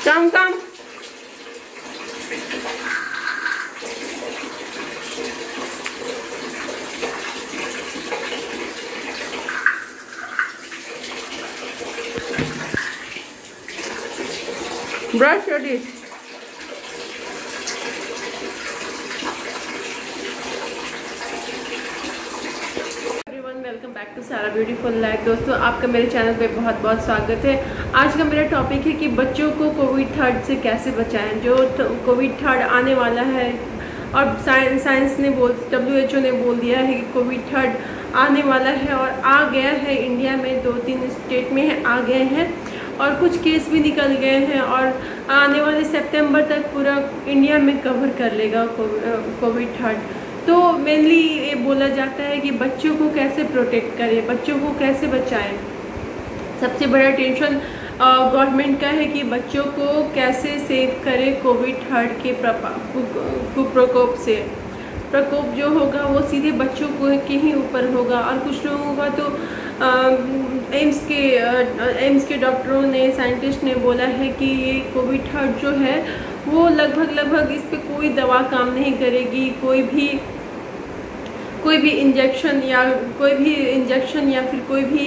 Come, come. Brush your teeth. Welcome back to Sara beautiful life. दोस्तों, आपका मेरे channel पे बहुत बहुत स्वागत है। आज का मेरा टॉपिक है कि बच्चों को कोविड थर्ड से कैसे बचाएं। जो कोविड थर्ड आने वाला है और साइंस ने WHO ने बोल दिया है कि कोविड थर्ड आने वाला है और आ गया है। इंडिया में 2-3 स्टेट में है, आ गए हैं और कुछ केस भी निकल गए हैं और आने वाले सितंबर तक पूरा इंडिया में कवर कर लेगा कोविड थर्ड। तो मेनली ये बोला जाता है कि बच्चों को कैसे प्रोटेक्ट करें, बच्चों को कैसे बचाएं। सबसे बड़ा टेंशन गवर्नमेंट का है कि बच्चों को कैसे सेव करें कोविड थर्ड के प्रकोप से। प्रकोप जो होगा वो सीधे बच्चों के ही ऊपर होगा और कुछ लोगों का तो एम्स के डॉक्टरों ने, साइंटिस्ट ने बोला है कि ये कोविड थर्ड जो है वो लगभग इस पे कोई दवा काम नहीं करेगी। कोई भी इंजेक्शन या फिर कोई भी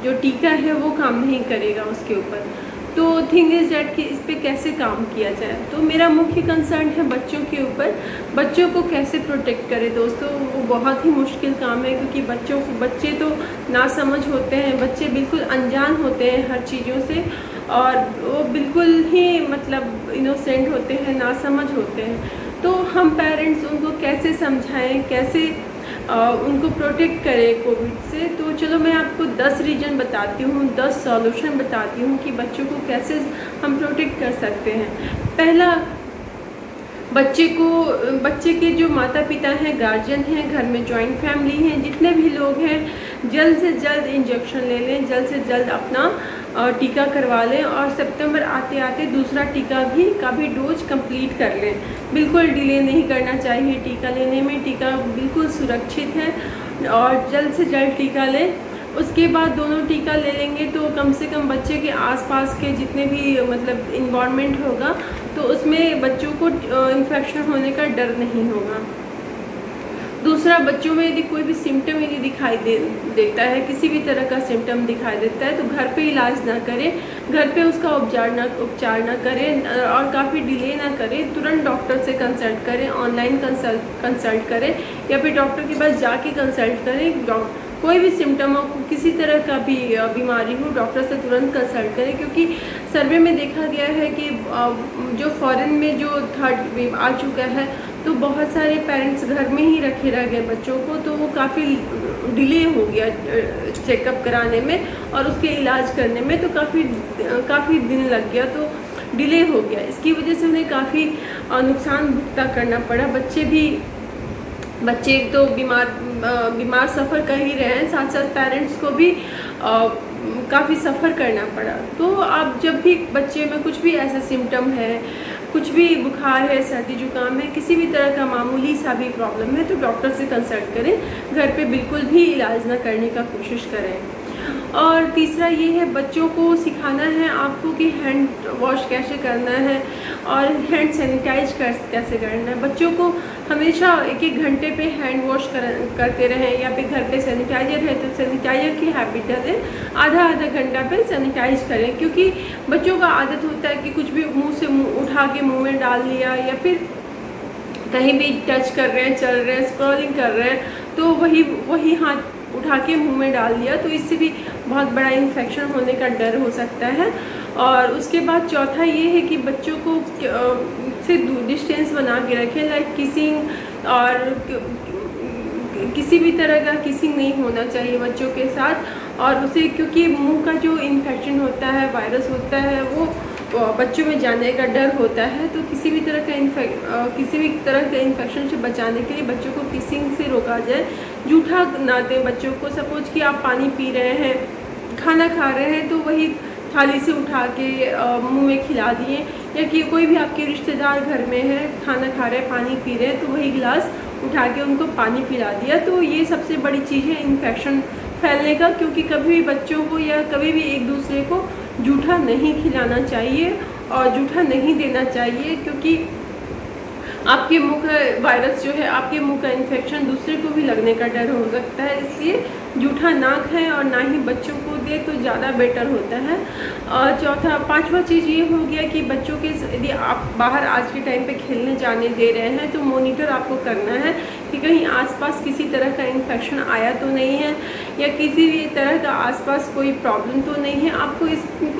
जो टीका है वो काम नहीं करेगा उसके ऊपर। तो थिंग इज डेट कि इस पे कैसे काम किया जाए। तो मेरा मुख्य कंसर्न है बच्चों के ऊपर, बच्चों को कैसे प्रोटेक्ट करें। दोस्तों, वो बहुत ही मुश्किल काम है क्योंकि बच्चे तो नासमझ होते हैं, बच्चे बिल्कुल अनजान होते हैं हर चीज़ों से और वो बिल्कुल ही मतलब इनोसेंट होते हैं, नासमझ होते हैं। तो हम पेरेंट्स उनको कैसे समझाएं, कैसे उनको प्रोटेक्ट करें कोविड से। तो चलो मैं आपको 10 रीजन बताती हूँ, 10 सॉल्यूशन बताती हूँ कि बच्चों को कैसे हम प्रोटेक्ट कर सकते हैं। पहला, बच्चे के जो माता पिता हैं, गार्जियन हैं, घर में जॉइंट फैमिली हैं, जितने भी लोग हैं, जल्द से जल्द इंजेक्शन ले लें, जल्द से जल्द अपना टीका करवा लें और सितंबर आते आते दूसरा टीका का भी डोज कंप्लीट कर लें। बिल्कुल डिले नहीं करना चाहिए टीका लेने में। टीका बिल्कुल सुरक्षित है और जल्द से जल्द टीका लें। उसके बाद दोनों टीका ले लेंगे तो कम से कम बच्चे के आसपास के जितने भी मतलब इन्वायरमेंट होगा तो उसमें बच्चों को इन्फेक्शन होने का डर नहीं होगा। दूसरा, बच्चों में यदि कोई भी सिम्टम दिखाई देता है, किसी भी तरह का सिम्टम दिखाई देता है तो घर पे इलाज ना करें, घर पे उसका उपचार ना करें और काफ़ी डिले ना करें। तुरंत डॉक्टर से कंसल्ट करें, ऑनलाइन कंसल्ट करें या फिर डॉक्टर के पास जाके कंसल्ट करें। कोई भी सिम्टम हो, किसी तरह का भी बीमारी हो, डॉक्टर से तुरंत कंसल्ट करें क्योंकि सर्वे में देखा गया है कि जो फॉरेन में जो थर्ड वेव आ चुका है तो बहुत सारे पेरेंट्स घर में ही रखे रह गए बच्चों को, तो वो काफ़ी डिले हो गया चेकअप कराने में और उसके इलाज करने में, तो काफ़ी दिन लग गया, तो डिले हो गया। इसकी वजह से उन्हें काफ़ी नुकसान भुगता करना पड़ा। बच्चे एक तो बीमार सफ़र कर ही रहे हैं, साथ साथ पेरेंट्स को भी काफ़ी सफ़र करना पड़ा। तो आप जब भी बच्चे में कुछ भी ऐसा सिम्टम है, कुछ भी बुखार है, सर्दी जुकाम है, किसी भी तरह का मामूली सा भी प्रॉब्लम है तो डॉक्टर से कंसल्ट करें, घर पे बिल्कुल भी इलाज ना करने का कोशिश करें। और तीसरा ये है, बच्चों को सिखाना है आपको कि हैंड वॉश कैसे करना है और हैंड सैनिटाइज कैसे करना है। बच्चों को हमेशा 1-1 घंटे पे हैंड वॉश करते रहें या फिर घर पे सैनिटाइजर है तो सैनिटाइजर की हैबिट डालें। आधा घंटा पे सैनिटाइज करें क्योंकि बच्चों का आदत होता है कि कुछ भी मुंह उठा के मुंह में डाल लिया या फिर कहीं भी टच कर रहे हैं, चल रहे हैं, स्क्रॉलिंग कर रहे हैं तो वही हाथ उठा के मुंह में डाल दिया, तो इससे भी बहुत बड़ा इन्फेक्शन होने का डर हो सकता है। और उसके बाद चौथा ये है कि बच्चों को से डिस्टेंस बना के रखें, लाइक किसिंग और किसी भी तरह का किसिंग नहीं होना चाहिए बच्चों के साथ। और उसे क्योंकि मुंह का जो इन्फेक्शन होता है, वायरस होता है, वो बच्चों में जाने का डर होता है, तो किसी भी तरह का इन्फेक्शन से बचाने के लिए बच्चों को किसिंग से रोका जाए। जूठा ना दें बच्चों को। सपोज कि आप पानी पी रहे हैं, खाना खा रहे हैं तो वही थाली से उठा के मुंह में खिला दिए, या कि कोई भी आपके रिश्तेदार घर में है, खाना खा रहे हैं, पानी पी रहे हैं तो वही गिलास उठा के उनको पानी पिला दिया। तो ये सबसे बड़ी चीज़ है इन्फेक्शन फैलने का, क्योंकि कभी भी बच्चों को या कभी भी एक दूसरे को जूठा नहीं खिलाना चाहिए और जूठा नहीं देना चाहिए, क्योंकि आपके मुंह का वायरस जो है, आपके मुंह का इन्फेक्शन दूसरे को भी लगने का डर हो सकता है। इसलिए जूठा ना खाएं और ना ही बच्चों को दे तो ज़्यादा बेटर होता है। और पांचवा चीज़ ये हो गया कि बच्चों के यदि आप बाहर आज के टाइम पे खेलने जाने दे रहे हैं तो मॉनिटर आपको करना है कि कहीं आसपास किसी तरह का इन्फेक्शन आया तो नहीं है, या किसी भी तरह का आसपास कोई प्रॉब्लम तो नहीं है। आपको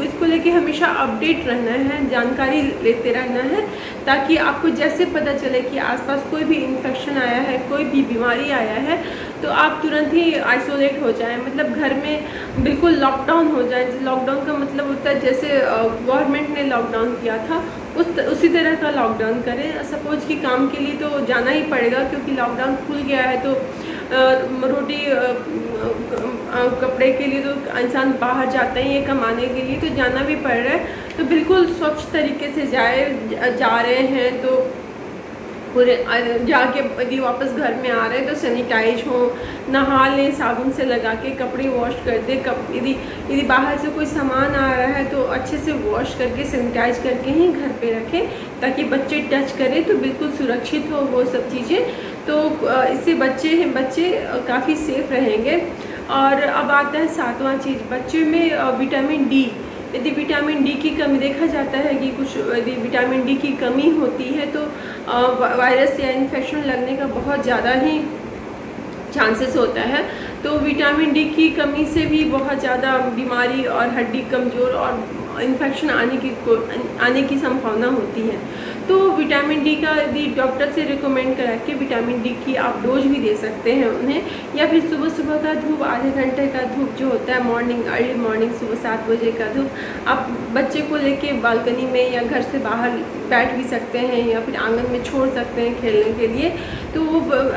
इसको लेके हमेशा अपडेट रहना है, जानकारी लेते रहना है, ताकि आपको जैसे पता चले कि आसपास कोई भी इन्फेक्शन आया है, कोई भी बीमारी आया है, तो आप तुरंत ही आइसोलेट हो जाएं, मतलब घर में बिल्कुल लॉकडाउन हो जाए। लॉकडाउन का मतलब होता है जैसे गवर्नमेंट ने लॉकडाउन किया था उसी तरह का लॉकडाउन करें। सपोज कि काम के लिए तो जाना ही पड़ेगा, क्योंकि लॉकडाउन खुल गया है, तो रोटी कपड़े के लिए तो इंसान बाहर जाता ही है, कमाने के लिए तो जाना भी पड़ रहा है। तो बिल्कुल स्वच्छ तरीके से जा रहे हैं, तो पूरे जाके यदि वापस घर में आ रहे हैं तो सैनिटाइज हो, नहा लें, साबुन से लगा के कपड़े वॉश कर दें। यदि बाहर से कोई सामान आ रहा है तो अच्छे से वॉश करके सैनिटाइज करके ही घर पे रखें, ताकि बच्चे टच करें तो बिल्कुल सुरक्षित हो वो सब चीज़ें। तो इससे बच्चे काफ़ी सेफ रहेंगे। और अब आता है सातवां चीज़, बच्चे में विटामिन डी। यदि विटामिन डी की कमी देखा जाता है कि कुछ यदि विटामिन डी की कमी होती है तो वायरस या इन्फेक्शन लगने का बहुत ज़्यादा ही चांसेस होता है। तो विटामिन डी की कमी से भी बहुत ज़्यादा बीमारी और हड्डी कमज़ोर और इन्फेक्शन आने की संभावना होती है। तो विटामिन डी का यदि डॉक्टर से रिकमेंड करा के विटामिन डी की आप डोज भी दे सकते हैं उन्हें, या फिर सुबह सुबह का धूप, आधे घंटे का धूप जो होता है अर्ली मॉर्निंग सुबह 7 बजे का धूप आप बच्चे को लेके बालकनी में या घर से बाहर बैठ भी सकते हैं, या फिर आंगन में छोड़ सकते हैं खेलने के लिए। तो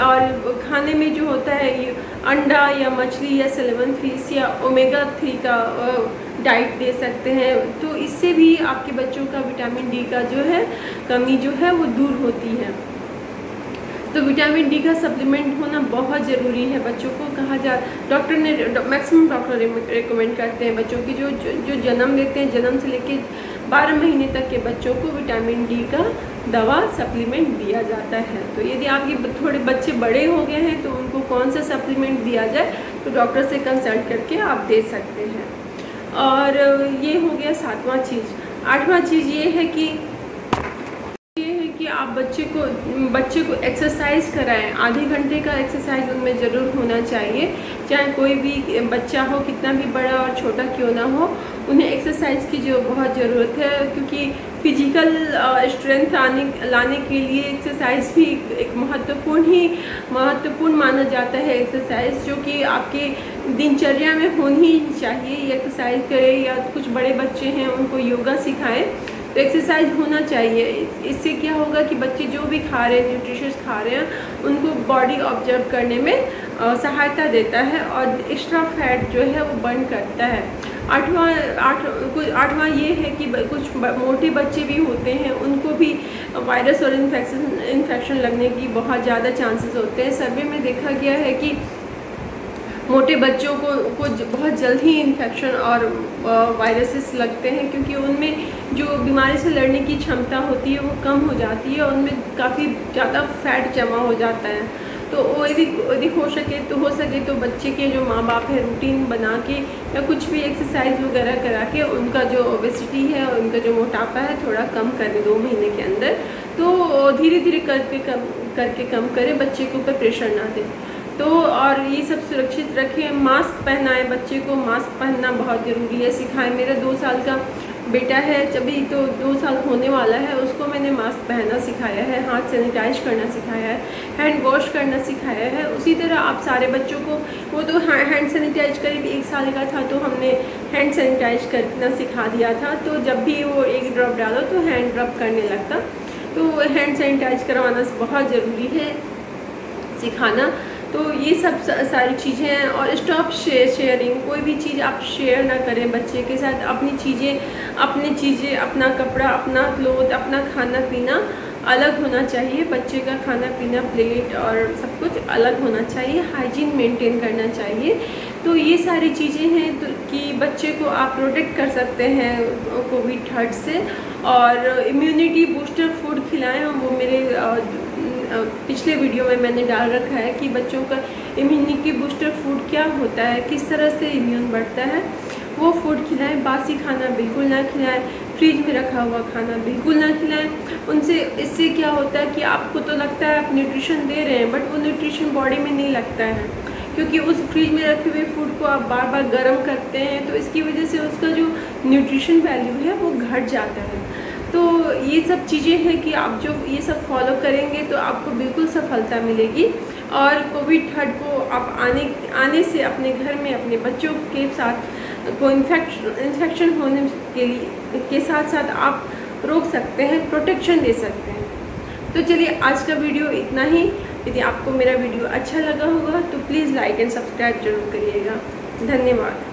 और खाने में जो होता है ये अंडा या मछली या सैल्मन फिश या ओमेगा 3 का डाइट दे सकते हैं। तो इससे भी आपके बच्चों का विटामिन डी का जो है कमी जो है वो दूर होती है। तो विटामिन डी का सप्लीमेंट होना बहुत ज़रूरी है बच्चों को। डॉक्टर ने मैक्सिमम डॉक्टर रिकमेंड करते हैं बच्चों की जो जन्म लेते हैं, जन्म से लेके 12 महीने तक के बच्चों को विटामिन डी का दवा सप्लीमेंट दिया जाता है। तो यदि आपके थोड़े बच्चे बड़े हो गए हैं तो उनको कौन सा सप्लीमेंट दिया जाए तो डॉक्टर से कंसल्ट करके आप दे सकते हैं। और ये हो गया सातवां चीज़। आठवां चीज़ ये है कि आप बच्चे को एक्सरसाइज कराएं। आधे घंटे का एक्सरसाइज उनमें ज़रूर होना चाहिए, चाहे कोई भी बच्चा हो, कितना भी बड़ा और छोटा क्यों ना हो, उन्हें एक्सरसाइज की जो बहुत ज़रूरत है। क्योंकि फिजिकल स्ट्रेंथ लाने के लिए एक्सरसाइज भी एक महत्वपूर्ण माना जाता है। एक्सरसाइज जो कि आपके दिनचर्या में होनी ही चाहिए। एक्सरसाइज करें, या कुछ बड़े बच्चे हैं उनको योगा सिखाएं, तो एक्सरसाइज होना चाहिए। इससे क्या होगा कि बच्चे जो भी खा रहे हैं, न्यूट्रिशियस खा रहे हैं, उनको बॉडी ऑब्जर्व करने में सहायता देता है और एक्स्ट्रा फैट जो है वो बर्न करता है। आठवां ये है कि कुछ मोटे बच्चे भी होते हैं, उनको भी वायरस और इन्फेक्शन लगने की बहुत ज़्यादा चांसेस होते हैं। सर्वे में देखा गया है कि मोटे बच्चों को बहुत जल्द ही इन्फेक्शन और वायरसेस लगते हैं, क्योंकि उनमें जो बीमारी से लड़ने की क्षमता होती है वो कम हो जाती है, उनमें काफ़ी ज़्यादा फैट जमा हो जाता है। तो वो यदि हो सके तो बच्चे के जो माँ बाप है रूटीन बना के या कुछ भी एक्सरसाइज वगैरह करा के उनका जो ओबेसिटी है, उनका जो मोटापा है थोड़ा कम कर दे 2 महीने के अंदर। तो धीरे धीरे करके कम करें, बच्चे के ऊपर प्रेशर ना दें। तो और ये सब सुरक्षित रखें। मास्क पहनाएं, बच्चे को मास्क पहनना बहुत ज़रूरी है, सिखाएं। मेरा 2 साल का बेटा है, जभी तो 2 साल होने वाला है, उसको मैंने मास्क पहनना सिखाया है, हाथ सैनिटाइज करना सिखाया है, हैंड वॉश करना सिखाया है। उसी तरह आप सारे बच्चों को, वो तो हैंड सैनिटाइज करीब 1 साल का था तो हमने हैंड सैनिटाइज करना सिखा दिया था। तो जब भी वो 1 ड्रॉप डालो तो हैंड ड्रॉप करने लगता। तो हैंड सैनिटाइज करवाना बहुत ज़रूरी है सिखाना। तो ये सब सारी चीज़ें हैं। और स्टॉप शेयरिंग, कोई भी चीज़ आप शेयर ना करें बच्चे के साथ। अपनी चीज़ें, अपना कपड़ा, अपना क्लोथ, अपना खाना पीना अलग होना चाहिए। बच्चे का खाना पीना, प्लेट और सब कुछ अलग होना चाहिए। हाइजीन मेंटेन करना चाहिए। तो ये सारी चीज़ें हैं तो कि बच्चे को आप प्रोटेक्ट कर सकते हैं कोविड थर्ड से। और इम्यूनिटी बूस्टर फूड खिलाएं, वो मेरे पिछले वीडियो में मैंने डाल रखा है कि बच्चों का इम्यूनिटी बूस्टर फूड क्या होता है, किस तरह से इम्यून बढ़ता है, वो फूड खिलाएं। बासी खाना बिल्कुल ना खिलाएं, फ्रिज में रखा हुआ खाना बिल्कुल ना खिलाएं। उनसे इससे क्या होता है कि आपको तो लगता है आप न्यूट्रिशन दे रहे हैं, बट वो न्यूट्रिशन बॉडी में नहीं लगता है, क्योंकि उस फ्रिज में रखे हुए फूड को आप बार बार गर्म करते हैं, तो इसकी वजह से उसका जो न्यूट्रिशन वैल्यू है वो घट जाता है। तो ये सब चीज़ें हैं कि आप जो ये सब फॉलो करेंगे तो आपको बिल्कुल सफलता मिलेगी। और कोविड थर्ड को आप आने से अपने घर में अपने बच्चों के साथ को इन्फेक्शन होने के साथ साथ आप रोक सकते हैं, प्रोटेक्शन दे सकते हैं। तो चलिए आज का वीडियो इतना ही। यदि आपको मेरा वीडियो अच्छा लगा होगा तो प्लीज़ लाइक एंड सब्सक्राइब जरूर करिएगा। धन्यवाद।